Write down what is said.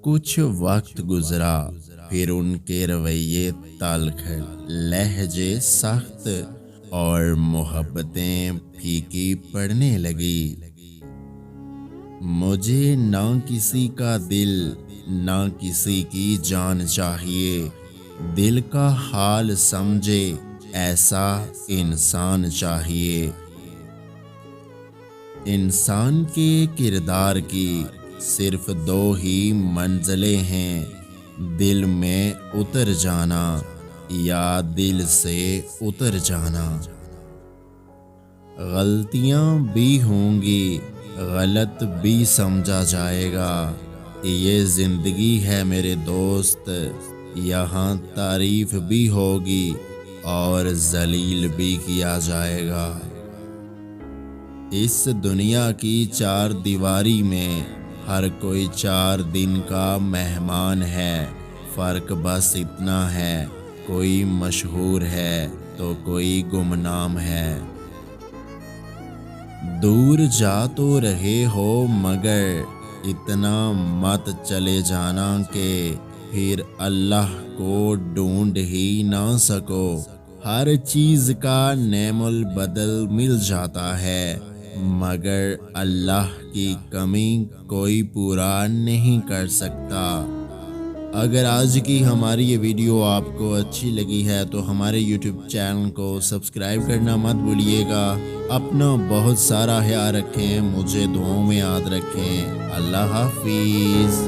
کچھ وقت گزرا، پھر ان کے رویے تلخ، لہجے سخت اور محبتیں پھیکی پڑنے لگی۔ مجھے نہ کسی کا دل نہ کسی کی جان چاہیے، دل کا حال سمجھے ایسا انسان چاہیے۔ انسان کے کردار کی صرف دو ہی منزلیں ہیں، دل میں اتر جانا یا دل سے اتر جانا۔ غلطیاں بھی ہوں گی، غلط بھی سمجھا جائے گا، یہ زندگی ہے میرے دوست، یہاں تعریف بھی ہوگی اور ذلیل بھی کیا جائے گا۔ اس دنیا کی چار دیواری میں ہر کوئی 4 دن کا مہمان ہے، فرق بس اتنا ہے، کوئی مشہور ہے تو کوئی گمنام ہے۔ دور جا تو رہے ہو مگر اتنا مت چلے جانا کہ پھر اللہ کو ڈھونڈ ہی نہ سکو۔ ہر چیز کا نعم البدل مل جاتا ہے، مگر اللہ کی کمی کوئی پورا نہیں کر سکتا۔ اگر آج کی ہماری یہ ویڈیو آپ کو اچھی لگی ہے تو ہمارے یوٹیوب چینل کو سبسکرائب کرنا مت بھولیے گا۔ اپنا بہت سارا خیال رکھیں، مجھے دعاؤں میں یاد رکھیں۔ اللہ حافظ۔